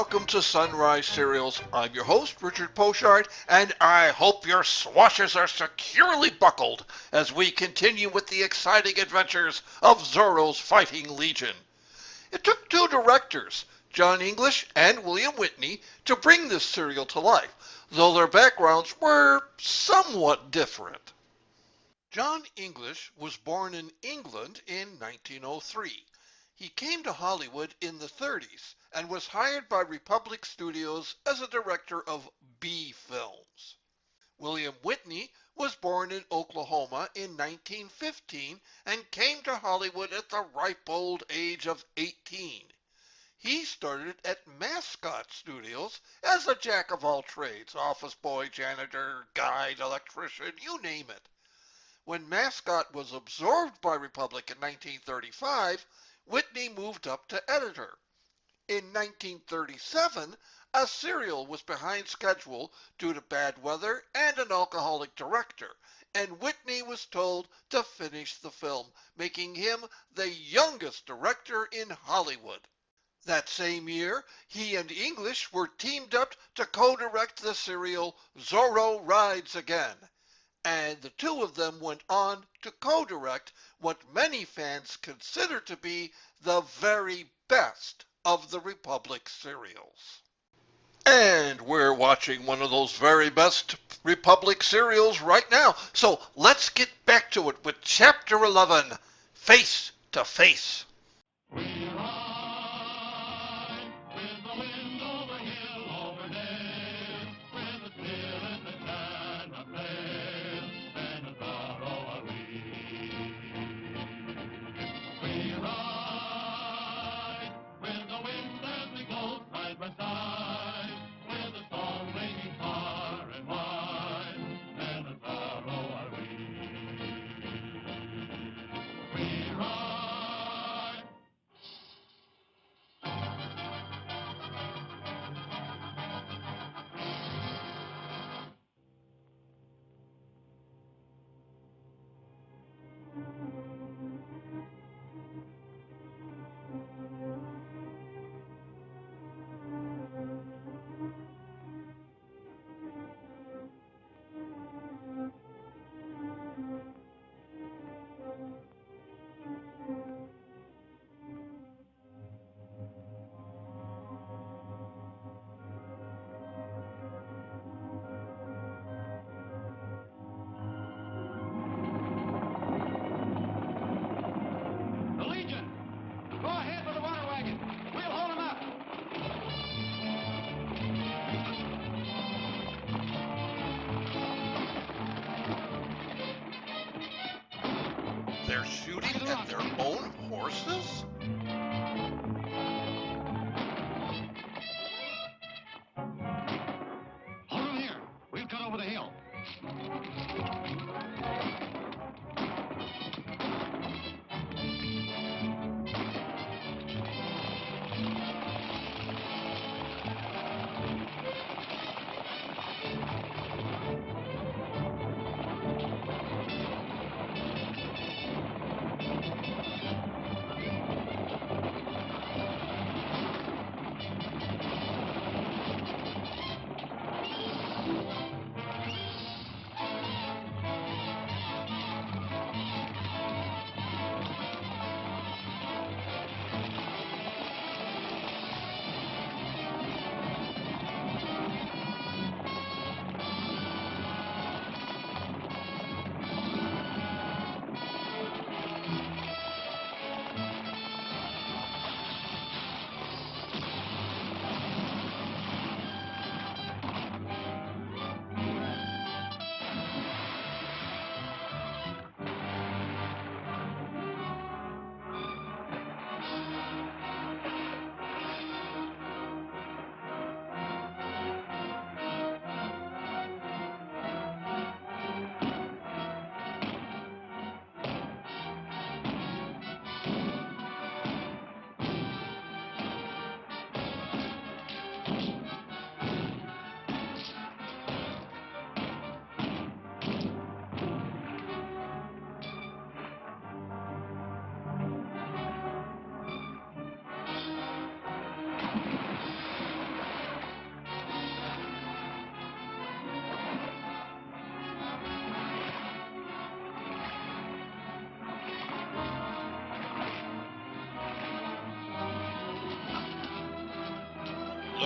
welcome to Sunrise Serials. I'm your host, Richard Pochard, and I hope your swashes are securely buckled as we continue with the exciting adventures of Zorro's Fighting Legion. It took two directors, John English and William Whitney, to bring this serial to life, though their backgrounds were somewhat different. John English was born in England in 1903. He came to Hollywood in the 30s and was hired by Republic Studios as a director of B films. William Whitney was born in Oklahoma in 1915 and came to Hollywood at the ripe old age of 18. He started at Mascot Studios as a jack of all trades, office boy, janitor, guide, electrician, you name it. When Mascot was absorbed by Republic in 1935, Whitney moved up to editor. In 1937, a serial was behind schedule due to bad weather and an alcoholic director, and Whitney was told to finish the film, making him the youngest director in Hollywood. That same year, he and English were teamed up to co-direct the serial Zorro Rides Again, and the two of them went on to co-direct what many fans consider to be the very best of the Republic serials. And we're watching one of those very best Republic serials right now. So let's get back to it with Chapter 11, Face to Face. They're shooting at their own horses? Hold on here. We'll cut over the hill.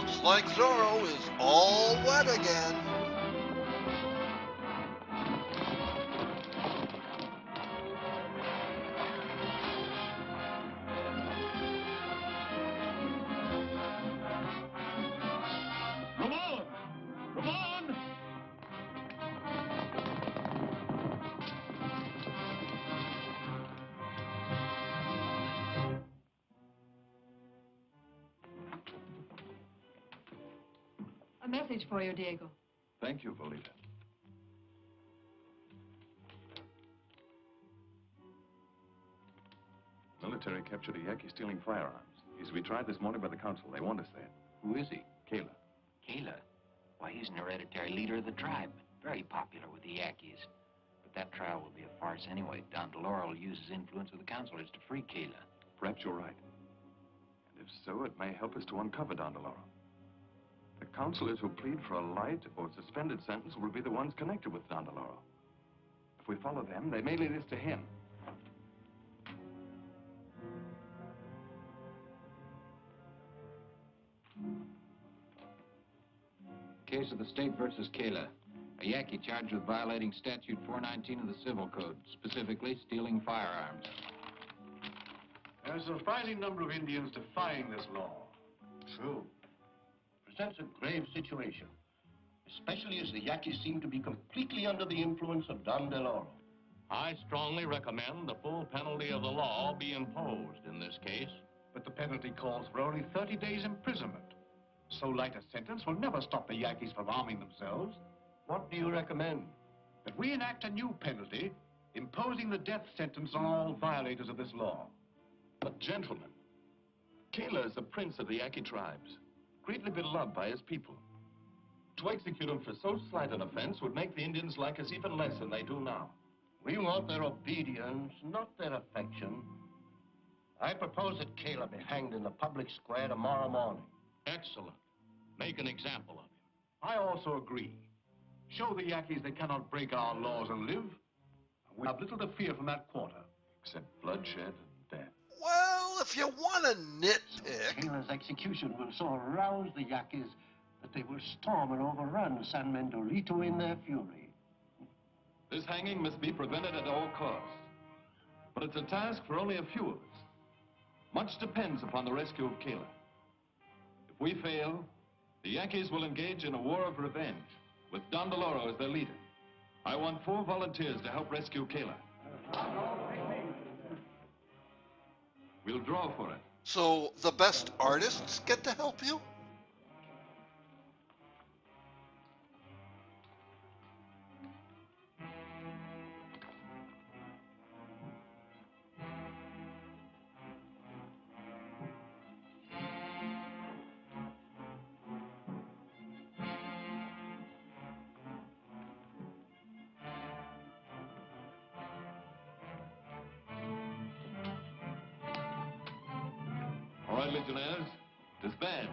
Looks like Zorro is all wet again. Ramon! Ramon! A message for you, Diego. Thank you, Volita. Military captured a Yaqui stealing firearms. He's to be tried this morning by the council. They want us there. Who is he? Kayla. Kayla? Why, he's an hereditary leader of the tribe. Very popular with the Yaquis. But that trial will be a farce anyway. Don DeLauro will use his influence with the councilors to free Kayla. Perhaps you're right. And if so, it may help us to uncover Don DeLauro. The councilors who plead for a light or suspended sentence will be the ones connected with Don DeLauro. If we follow them, they may lead us to him. Case of the state versus Kayla. A Yaqui charged with violating Statute 419 of the Civil Code, specifically stealing firearms. There's a surprising number of Indians defying this law. True. Presents a grave situation, especially as the Yaquis seem to be completely under the influence of Don DeLauro. I strongly recommend the full penalty of the law be imposed in this case. But the penalty calls for only 30 days imprisonment. So light a sentence will never stop the Yaquis from arming themselves. What do you recommend? That we enact a new penalty, imposing the death sentence on all violators of this law. But gentlemen, Kayla is the prince of the Yaqui tribes, greatly beloved by his people. To execute him for so slight an offense would make the Indians like us even less than they do now. We want their obedience, not their affection. I propose that Kayla be hanged in the public square tomorrow morning. Excellent. Make an example of him. I also agree. Show the Yaquis they cannot break our laws and live. We have little to fear from that quarter. Except bloodshed and death. Well, if you want to nitpick, Kayla's execution will so arouse the Yaquis that they will storm and overrun San Mendorito in their fury. This hanging must be prevented at all costs. But it's a task for only a few of us. Much depends upon the rescue of Kayla. If we fail, the Yankees will engage in a war of revenge, with Don DeLauro as their leader. I want 4 volunteers to help rescue Kayla. We'll draw for it. so the best artists get to help you? All right, Legionnaires, disband.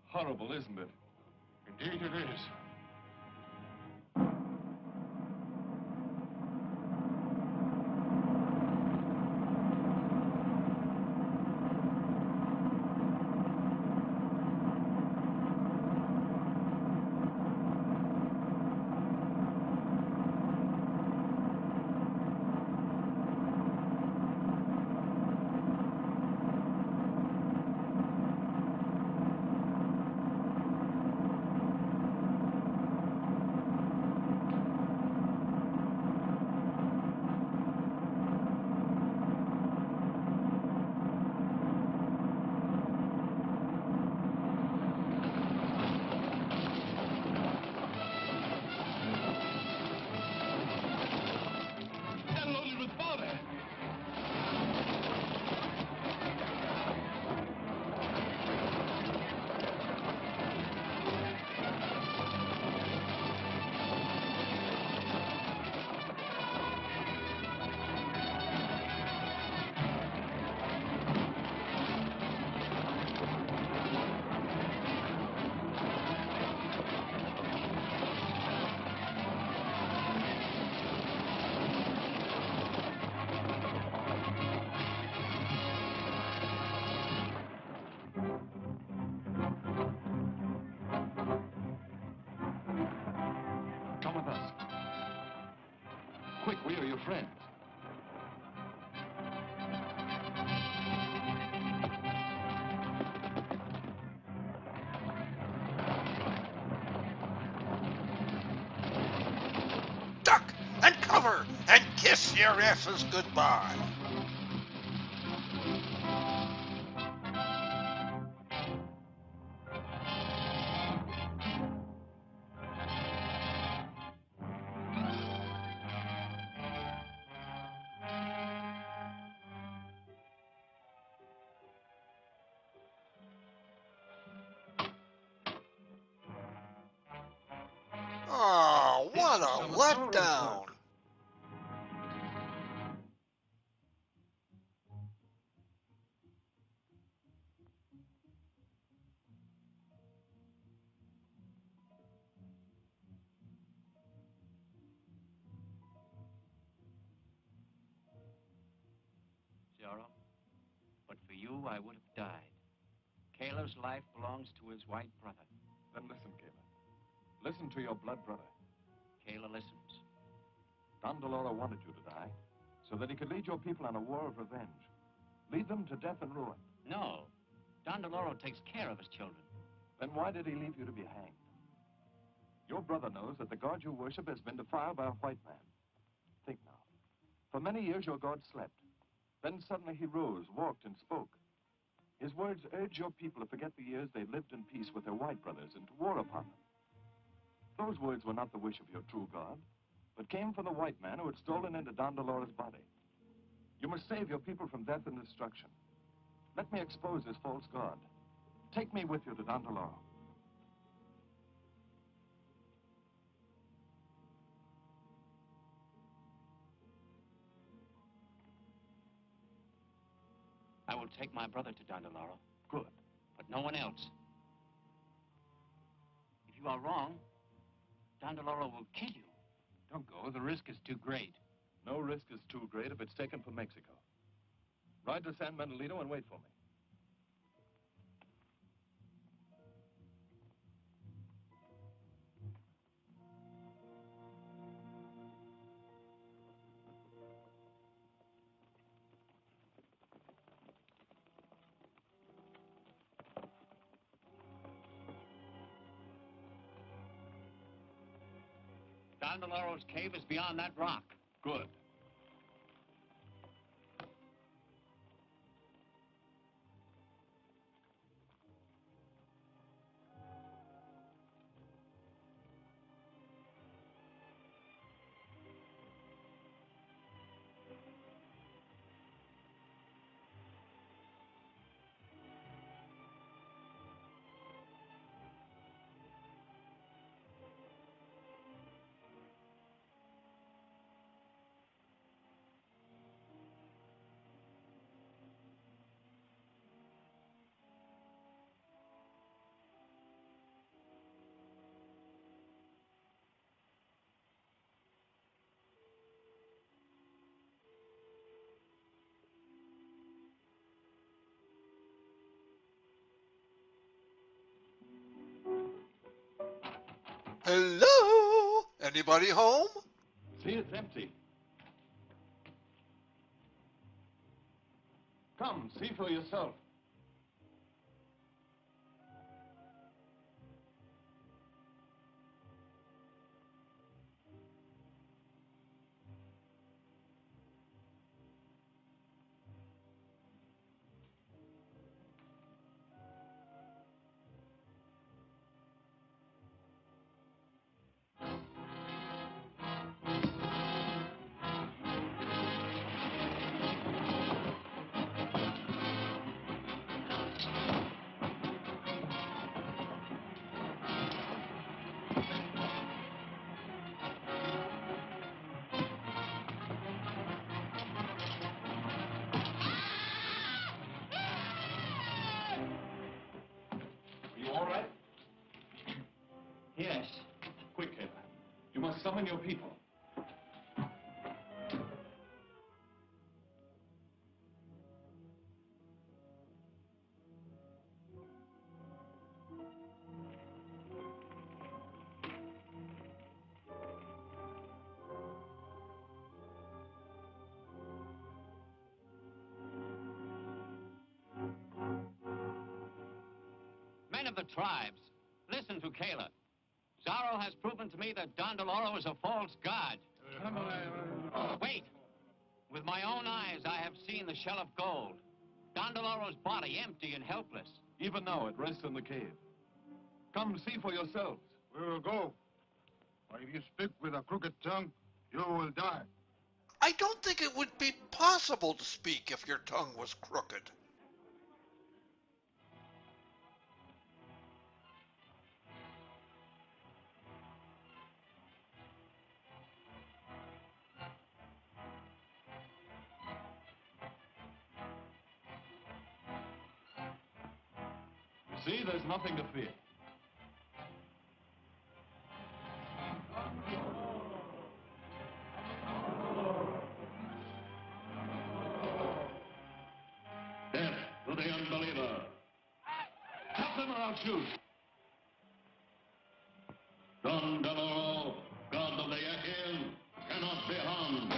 Horrible, isn't it? Indeed it is. Quick, we are your friends. Duck and cover and kiss your asses goodbye. Oh, what a letdown. Zorro, but for you, I would have died. Caleb's life belongs to his white brother. Then listen, Caleb. Listen to your blood brother. Caleb listens. Don DeLauro wanted you to die so that he could lead your people on a war of revenge. Lead them to death and ruin. No. Don DeLauro takes care of his children. Then why did he leave you to be hanged? Your brother knows that the God you worship has been defiled by a white man. Think now. For many years your God slept. Then suddenly he rose, walked, and spoke. His words urged your people to forget the years they lived in peace with their white brothers and to war upon them. Those words were not the wish of your true God, but came from the white man who had stolen into Don DeLaura's body. You must save your people from death and destruction. Let me expose this false God. Take me with you to Don DeLauro. I will take my brother to Don DeLauro, Good. but no one else. If you are wrong, Don DeLauro will kill you. Don't go. The risk is too great. No risk is too great if it's taken for Mexico. Ride to San Manuelito and wait for me. Don DeLauro's cave is beyond that rock. Good. Hello? Anybody home? See, it's empty. Come, see for yourself. All right? Yes. Quick, Caleb. You must summon your people. of the tribes, listen to Kayla. Zorro has proven to me that Don Deloro is a false god. Wait. With my own eyes, I have seen the shell of gold. Don Deloro's body empty and helpless. Even now, it rests in the cave. Come see for yourselves. We will go. Or if you speak with a crooked tongue, you will die. I don't think it would be possible to speak if your tongue was crooked. You see, there's nothing to fear. Death to the unbeliever. Help them or I'll shoot. Don Deloro, god of the Yakis, cannot be harmed.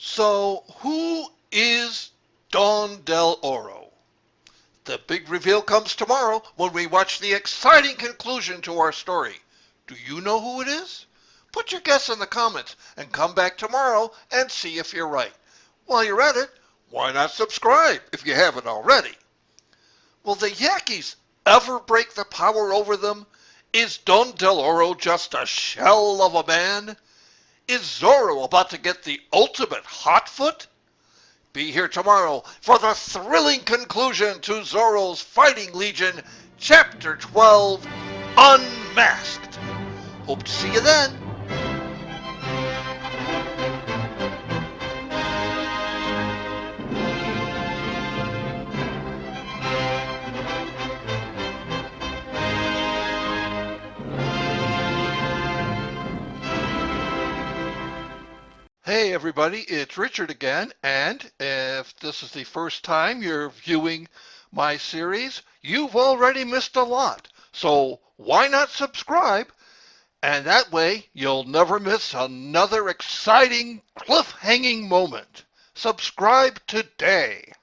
So, who is Don Del Oro? The big reveal comes tomorrow when we watch the exciting conclusion to our story. Do you know who it is? Put your guess in the comments and come back tomorrow and see if you're right. While you're at it, why not subscribe if you haven't already? Will the Yankees ever break the power over them? Is Don Del Oro just a shell of a man? Is Zorro about to get the ultimate hotfoot? Be here tomorrow for the thrilling conclusion to Zorro's Fighting Legion, Chapter 12, Unmasked. Hope to see you then. Hey everybody, it's Richard again, and if this is the first time you're viewing my series, you've already missed a lot. So why not subscribe? And that way you'll never miss another exciting cliffhanging moment. Subscribe today.